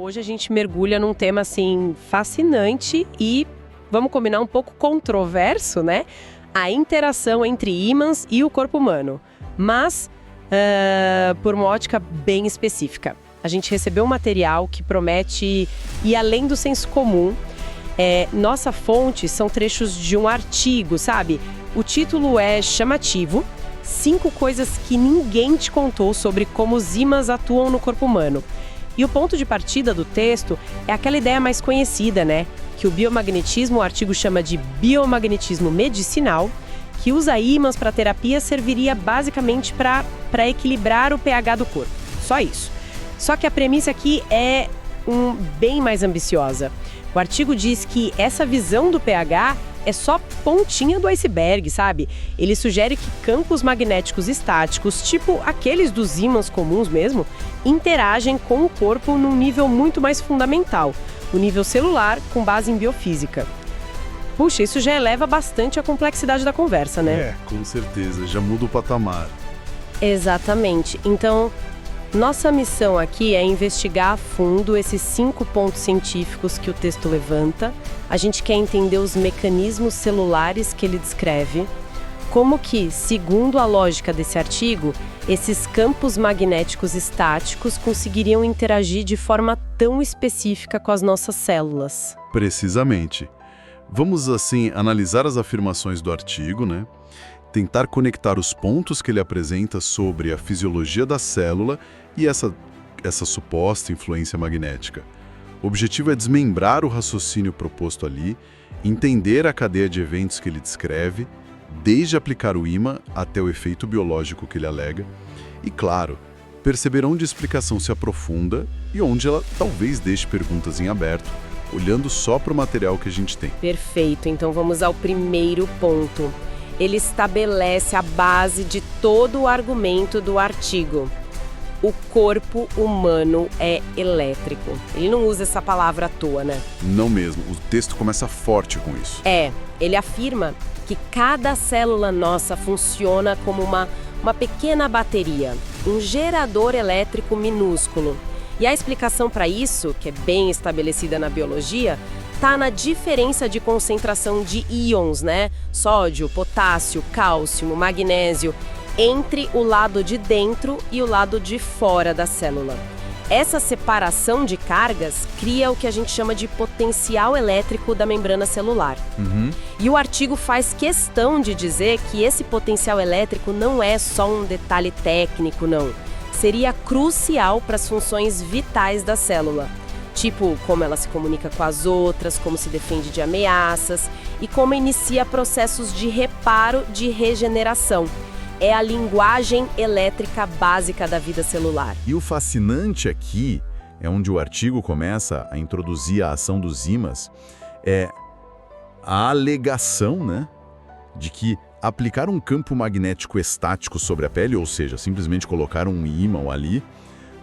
Hoje a gente mergulha num tema, assim, fascinante e, vamos combinar, um pouco controverso, né? A interação entre ímãs e o corpo humano. Mas, por uma ótica bem específica. A gente recebeu um material que promete ir além do senso comum. Nossa fonte são trechos de um artigo, sabe? O título é chamativo: 5 coisas que ninguém te contou sobre como os ímãs atuam no corpo humano. E o ponto de partida do texto é aquela ideia mais conhecida, né? Que o biomagnetismo, o artigo chama de biomagnetismo medicinal, que usa ímãs para terapia, serviria basicamente para equilibrar o pH do corpo. Só isso. Só que a premissa aqui é bem mais ambiciosa. O artigo diz que essa visão do pH é só pontinha do iceberg, sabe? Ele sugere que campos magnéticos estáticos, tipo aqueles dos ímãs comuns mesmo, interagem com o corpo num nível muito mais fundamental, o nível celular, com base em biofísica. Puxa, isso já eleva bastante a complexidade da conversa, né? Com certeza, já muda o patamar. Exatamente. Então, nossa missão aqui é investigar a fundo esses 5 pontos científicos que o texto levanta. A gente quer entender os mecanismos celulares que ele descreve, como que, segundo a lógica desse artigo, esses campos magnéticos estáticos conseguiriam interagir de forma tão específica com as nossas células. Precisamente. Vamos, assim, analisar as afirmações do artigo, né? Tentar conectar os pontos que ele apresenta sobre a fisiologia da célula e essa suposta influência magnética. O objetivo é desmembrar o raciocínio proposto ali, entender a cadeia de eventos que ele descreve, desde aplicar o ímã até o efeito biológico que ele alega, e, claro, perceber onde a explicação se aprofunda e onde ela talvez deixe perguntas em aberto, olhando só para o material que a gente tem. Perfeito, então vamos ao primeiro ponto. Ele estabelece a base de todo o argumento do artigo. O corpo humano é elétrico. Ele não usa essa palavra à toa, né? Não mesmo. O texto começa forte com isso. Ele afirma que cada célula nossa funciona como uma pequena bateria, um gerador elétrico minúsculo. E a explicação para isso, que é bem estabelecida na biologia, está na diferença de concentração de íons, né? Sódio, potássio, cálcio, magnésio, entre o lado de dentro e o lado de fora da célula. Essa separação de cargas cria o que a gente chama de potencial elétrico da membrana celular. E o artigo faz questão de dizer que esse potencial elétrico não é só um detalhe técnico, não. Seria crucial para as funções vitais da célula. Tipo, como ela se comunica com as outras, como se defende de ameaças e como inicia processos de reparo, de regeneração. É a linguagem elétrica básica da vida celular. E o fascinante aqui, é onde o artigo começa a introduzir a ação dos ímãs, é a alegação, né, de que aplicar um campo magnético estático sobre a pele, ou seja, simplesmente colocar um ímã ali,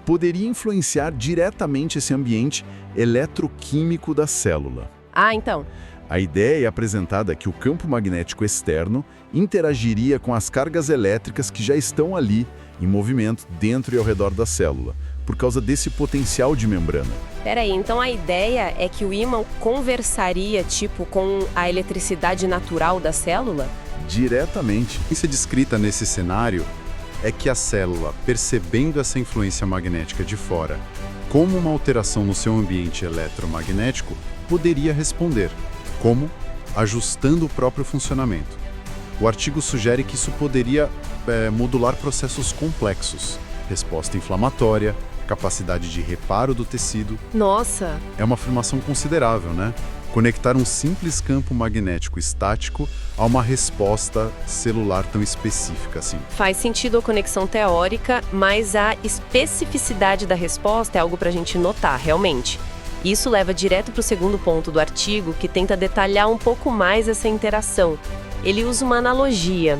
poderia influenciar diretamente esse ambiente eletroquímico da célula. Então. A ideia é apresentada que o campo magnético externo interagiria com as cargas elétricas que já estão ali, em movimento, dentro e ao redor da célula, por causa desse potencial de membrana. Peraí, então a ideia é que o ímã conversaria, tipo, com a eletricidade natural da célula? Diretamente. A influência descrita nesse cenário é que a célula, percebendo essa influência magnética de fora como uma alteração no seu ambiente eletromagnético, poderia responder. Como? Ajustando o próprio funcionamento. O artigo sugere que isso poderia modular processos complexos, resposta inflamatória, capacidade de reparo do tecido. Nossa! É uma afirmação considerável, né? Conectar um simples campo magnético estático a uma resposta celular tão específica assim. Faz sentido a conexão teórica, mas a especificidade da resposta é algo para a gente notar, realmente. Isso leva direto para o segundo ponto do artigo, que tenta detalhar um pouco mais essa interação. Ele usa uma analogia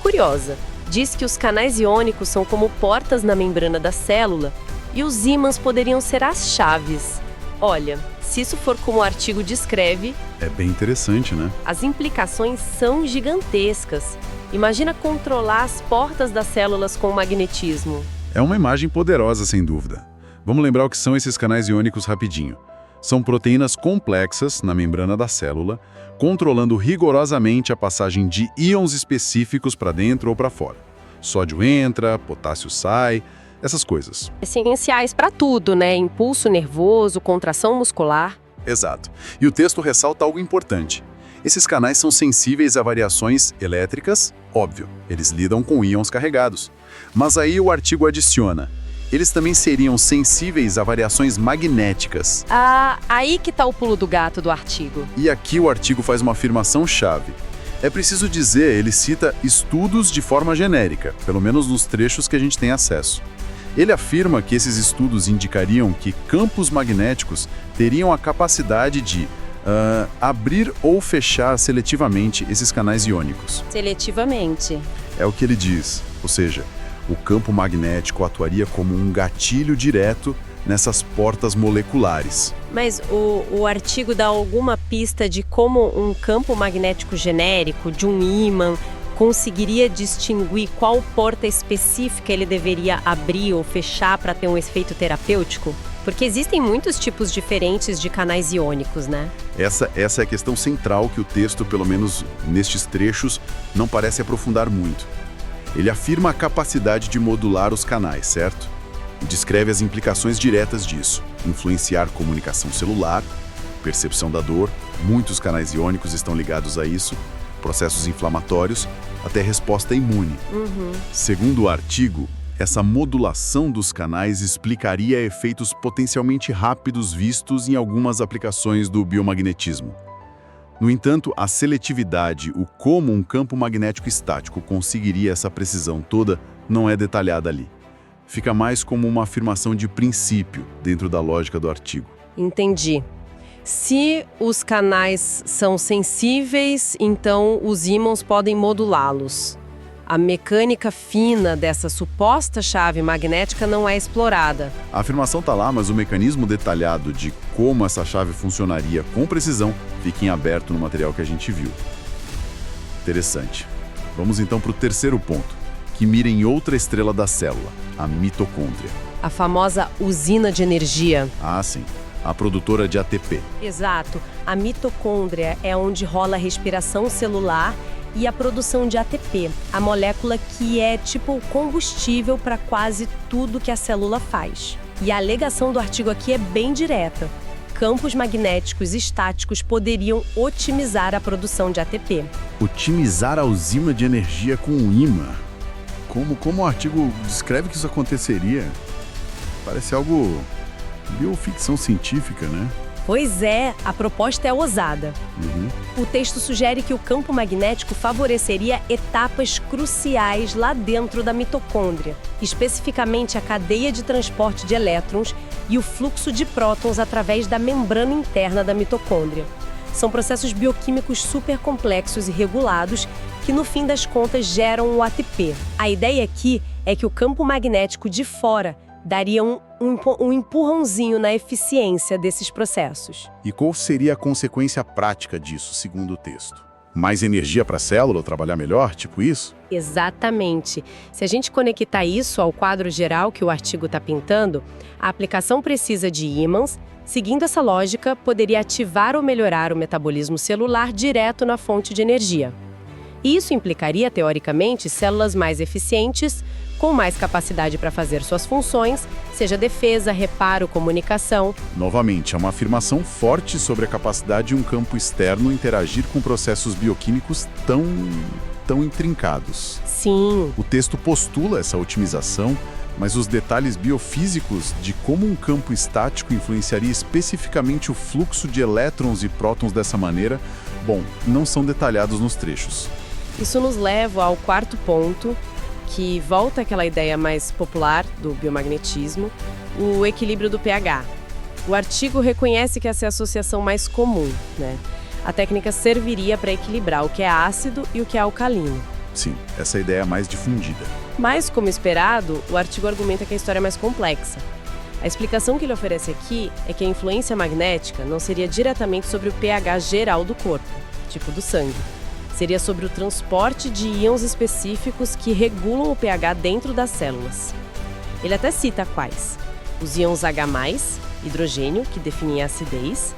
curiosa. Diz que os canais iônicos são como portas na membrana da célula e os ímãs poderiam ser as chaves. Olha, se isso for como o artigo descreve... É bem interessante, né? As implicações são gigantescas. Imagina controlar as portas das células com o magnetismo. É uma imagem poderosa, sem dúvida. Vamos lembrar o que são esses canais iônicos rapidinho. São proteínas complexas na membrana da célula, controlando rigorosamente a passagem de íons específicos para dentro ou para fora. Sódio entra, potássio sai, essas coisas. Essenciais para tudo, né? Impulso nervoso, contração muscular. Exato. E o texto ressalta algo importante. Esses canais são sensíveis a variações elétricas, óbvio, eles lidam com íons carregados. Mas aí o artigo adiciona: eles também seriam sensíveis a variações magnéticas. Ah, aí que tá o pulo do gato do artigo. E aqui o artigo faz uma afirmação-chave. É preciso dizer, ele cita estudos de forma genérica, pelo menos nos trechos que a gente tem acesso. Ele afirma que esses estudos indicariam que campos magnéticos teriam a capacidade de abrir ou fechar seletivamente esses canais iônicos. Seletivamente. É o que ele diz, ou seja, o campo magnético atuaria como um gatilho direto nessas portas moleculares. Mas o artigo dá alguma pista de como um campo magnético genérico, de um ímã, conseguiria distinguir qual porta específica ele deveria abrir ou fechar para ter um efeito terapêutico? Porque existem muitos tipos diferentes de canais iônicos, né? Essa é a questão central que o texto, pelo menos nestes trechos, não parece aprofundar muito. Ele afirma a capacidade de modular os canais, certo? E descreve as implicações diretas disso: influenciar comunicação celular, percepção da dor, muitos canais iônicos estão ligados a isso, processos inflamatórios, até resposta imune. Segundo o artigo, essa modulação dos canais explicaria efeitos potencialmente rápidos vistos em algumas aplicações do biomagnetismo. No entanto, a seletividade, o como um campo magnético estático conseguiria essa precisão toda, não é detalhada ali. Fica mais como uma afirmação de princípio dentro da lógica do artigo. Entendi. Se os canais são sensíveis, então os ímãos podem modulá-los. A mecânica fina dessa suposta chave magnética não é explorada. A afirmação está lá, mas o mecanismo detalhado de como essa chave funcionaria com precisão fica em aberto no material que a gente viu. Interessante. Vamos então para o terceiro ponto, que mira em outra estrela da célula, a mitocôndria. A famosa usina de energia. Ah, sim. A produtora de ATP. Exato. A mitocôndria é onde rola a respiração celular e a produção de ATP, a molécula que é tipo o combustível para quase tudo que a célula faz. E a alegação do artigo aqui é bem direta. Campos magnéticos estáticos poderiam otimizar a produção de ATP. Otimizar a usina de energia com um ímã. Como o artigo descreve que isso aconteceria? Parece algo bioficção científica, né? Pois é, a proposta é ousada. O texto sugere que o campo magnético favoreceria etapas cruciais lá dentro da mitocôndria, especificamente a cadeia de transporte de elétrons e o fluxo de prótons através da membrana interna da mitocôndria. São processos bioquímicos super complexos e regulados que, no fim das contas, geram o ATP. A ideia aqui é que o campo magnético de fora daria um empurrãozinho na eficiência desses processos. E qual seria a consequência prática disso, segundo o texto? Mais energia para a célula trabalhar melhor, tipo isso? Exatamente. Se a gente conectar isso ao quadro geral que o artigo está pintando, a aplicação precisa de ímãs. Seguindo essa lógica, poderia ativar ou melhorar o metabolismo celular direto na fonte de energia. Isso implicaria, teoricamente, células mais eficientes, com mais capacidade para fazer suas funções, seja defesa, reparo, comunicação. Novamente, é uma afirmação forte sobre a capacidade de um campo externo interagir com processos bioquímicos tão intrincados. Sim. O texto postula essa otimização, mas os detalhes biofísicos de como um campo estático influenciaria especificamente o fluxo de elétrons e prótons dessa maneira, não são detalhados nos trechos. Isso nos leva ao quarto ponto, que volta àquela ideia mais popular do biomagnetismo, o equilíbrio do pH. O artigo reconhece que essa é a associação mais comum, né? A técnica serviria para equilibrar o que é ácido e o que é alcalino. Sim, essa é a ideia mais difundida. Mas, como esperado, o artigo argumenta que a história é mais complexa. A explicação que ele oferece aqui é que a influência magnética não seria diretamente sobre o pH geral do corpo, tipo do sangue. Seria sobre o transporte de íons específicos que regulam o pH dentro das células. Ele até cita quais: os íons H+, hidrogênio, que definem a acidez,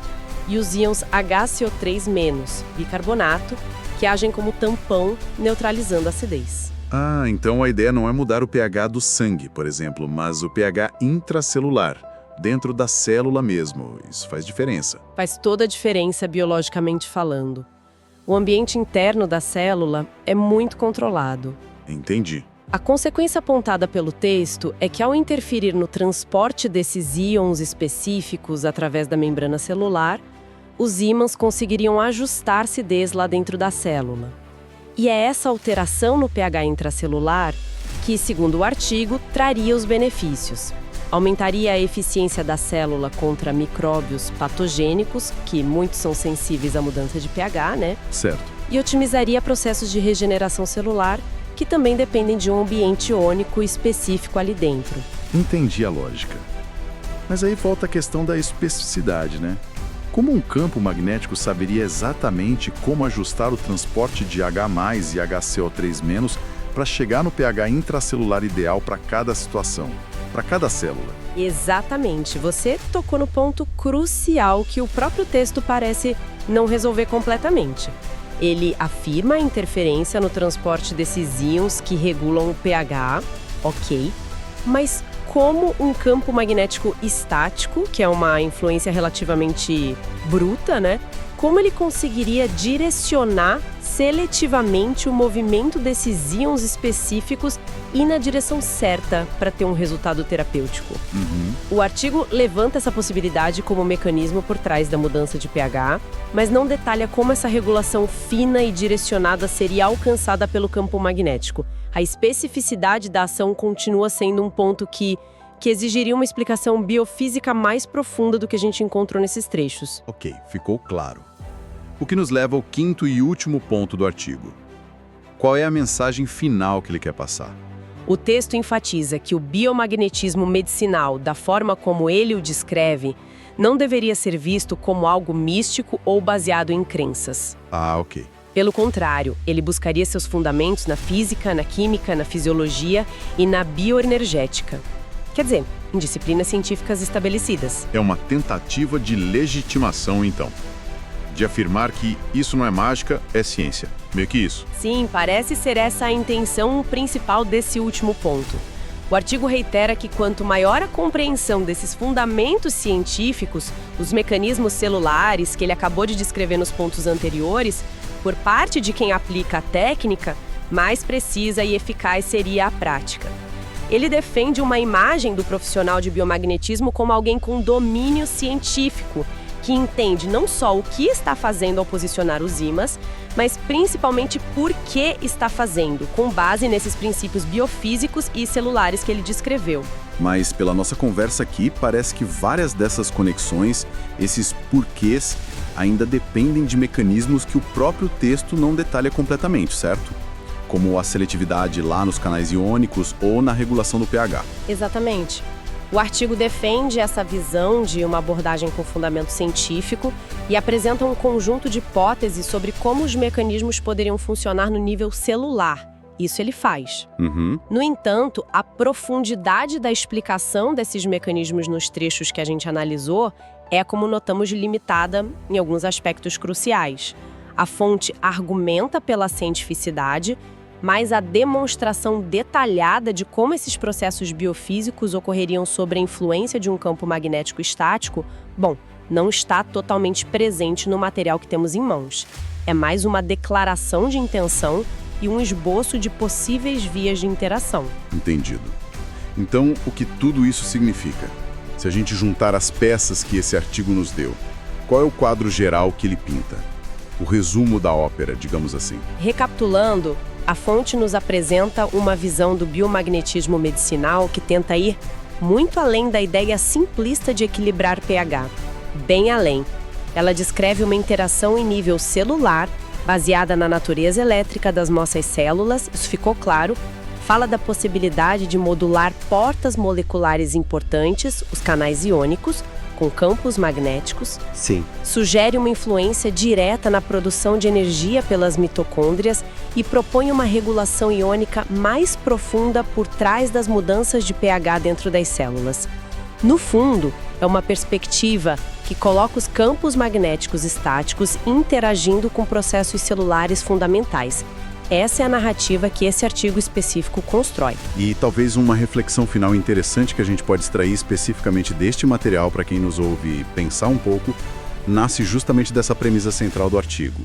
e os íons HCO3-, bicarbonato, que agem como tampão, neutralizando a acidez. Ah, então a ideia não é mudar o pH do sangue, por exemplo, mas o pH intracelular, dentro da célula mesmo. Isso faz diferença. Faz toda a diferença biologicamente falando. O ambiente interno da célula é muito controlado. Entendi. A consequência apontada pelo texto é que, ao interferir no transporte desses íons específicos através da membrana celular, os ímãs conseguiriam ajustar a acidez lá dentro da célula. E é essa alteração no pH intracelular que, segundo o artigo, traria os benefícios. Aumentaria a eficiência da célula contra micróbios patogênicos, que muitos são sensíveis à mudança de pH, né? Certo. E otimizaria processos de regeneração celular, que também dependem de um ambiente iônico específico ali dentro. Entendi a lógica. Mas aí volta a questão da especificidade, né? Como um campo magnético saberia exatamente como ajustar o transporte de H+ e HCO3- para chegar no pH intracelular ideal para cada situação, para cada célula? Exatamente. Você tocou no ponto crucial que o próprio texto parece não resolver completamente. Ele afirma a interferência no transporte desses íons que regulam o pH, ok, mas como um campo magnético estático, que é uma influência relativamente bruta, né? Como ele conseguiria direcionar seletivamente o movimento desses íons específicos e na direção certa para ter um resultado terapêutico? O artigo levanta essa possibilidade como mecanismo por trás da mudança de pH, mas não detalha como essa regulação fina e direcionada seria alcançada pelo campo magnético. A especificidade da ação continua sendo um ponto que exigiria uma explicação biofísica mais profunda do que a gente encontrou nesses trechos. Ok, ficou claro. O que nos leva ao quinto e último ponto do artigo. Qual é a mensagem final que ele quer passar? O texto enfatiza que o biomagnetismo medicinal, da forma como ele o descreve, não deveria ser visto como algo místico ou baseado em crenças. Ah, ok. Pelo contrário, ele buscaria seus fundamentos na física, na química, na fisiologia e na bioenergética. Quer dizer, em disciplinas científicas estabelecidas. É uma tentativa de legitimação, então. De afirmar que isso não é mágica, é ciência. Meio que isso. Sim, parece ser essa a intenção principal desse último ponto. O artigo reitera que quanto maior a compreensão desses fundamentos científicos, os mecanismos celulares que ele acabou de descrever nos pontos anteriores, por parte de quem aplica a técnica, mais precisa e eficaz seria a prática. Ele defende uma imagem do profissional de biomagnetismo como alguém com domínio científico, que entende não só o que está fazendo ao posicionar os ímãs, mas principalmente por que está fazendo, com base nesses princípios biofísicos e celulares que ele descreveu. Mas pela nossa conversa aqui, parece que várias dessas conexões, esses porquês, ainda dependem de mecanismos que o próprio texto não detalha completamente, certo? Como a seletividade lá nos canais iônicos ou na regulação do pH. Exatamente. O artigo defende essa visão de uma abordagem com fundamento científico e apresenta um conjunto de hipóteses sobre como os mecanismos poderiam funcionar no nível celular. Isso ele faz. No entanto, a profundidade da explicação desses mecanismos nos trechos que a gente analisou é, como notamos, limitada em alguns aspectos cruciais. A fonte argumenta pela cientificidade, mas a demonstração detalhada de como esses processos biofísicos ocorreriam sob a influência de um campo magnético estático, não está totalmente presente no material que temos em mãos. É mais uma declaração de intenção e um esboço de possíveis vias de interação. Entendido. Então, o que tudo isso significa? Se a gente juntar as peças que esse artigo nos deu, qual é o quadro geral que ele pinta? O resumo da ópera, digamos assim. Recapitulando, a fonte nos apresenta uma visão do biomagnetismo medicinal que tenta ir muito além da ideia simplista de equilibrar pH. Bem além. Ela descreve uma interação em nível celular, baseada na natureza elétrica das nossas células, isso ficou claro. Fala da possibilidade de modular portas moleculares importantes, os canais iônicos, com campos magnéticos. Sim. Sugere uma influência direta na produção de energia pelas mitocôndrias e propõe uma regulação iônica mais profunda por trás das mudanças de pH dentro das células. No fundo, é uma perspectiva que coloca os campos magnéticos estáticos interagindo com processos celulares fundamentais. Essa é a narrativa que esse artigo específico constrói. E talvez uma reflexão final interessante que a gente pode extrair especificamente deste material para quem nos ouve pensar um pouco, nasce justamente dessa premissa central do artigo: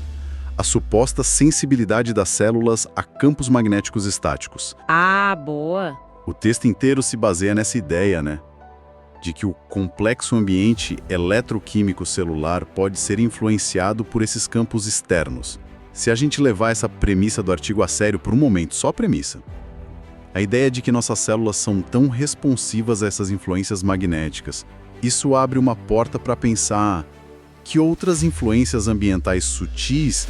a suposta sensibilidade das células a campos magnéticos estáticos. Ah, boa! O texto inteiro se baseia nessa ideia, né? De que o complexo ambiente eletroquímico celular pode ser influenciado por esses campos externos. Se a gente levar essa premissa do artigo a sério por um momento, só a premissa, a ideia de que nossas células são tão responsivas a essas influências magnéticas, isso abre uma porta para pensar que outras influências ambientais sutis,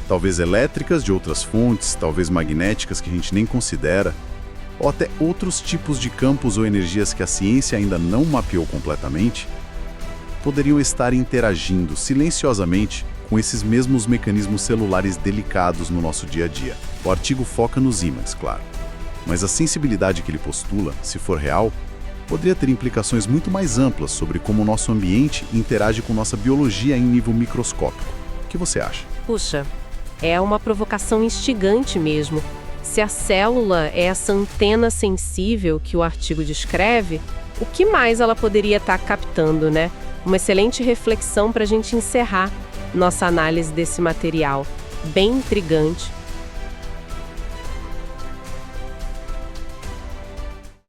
talvez elétricas de outras fontes, talvez magnéticas que a gente nem considera, ou até outros tipos de campos ou energias que a ciência ainda não mapeou completamente, poderiam estar interagindo silenciosamente com esses mesmos mecanismos celulares delicados no nosso dia a dia. O artigo foca nos ímãs, claro, mas a sensibilidade que ele postula, se for real, poderia ter implicações muito mais amplas sobre como o nosso ambiente interage com nossa biologia em nível microscópico. O que você acha? Puxa, é uma provocação instigante mesmo. Se a célula é essa antena sensível que o artigo descreve, o que mais ela poderia estar captando, né? Uma excelente reflexão para a gente encerrar nossa análise desse material. Bem intrigante.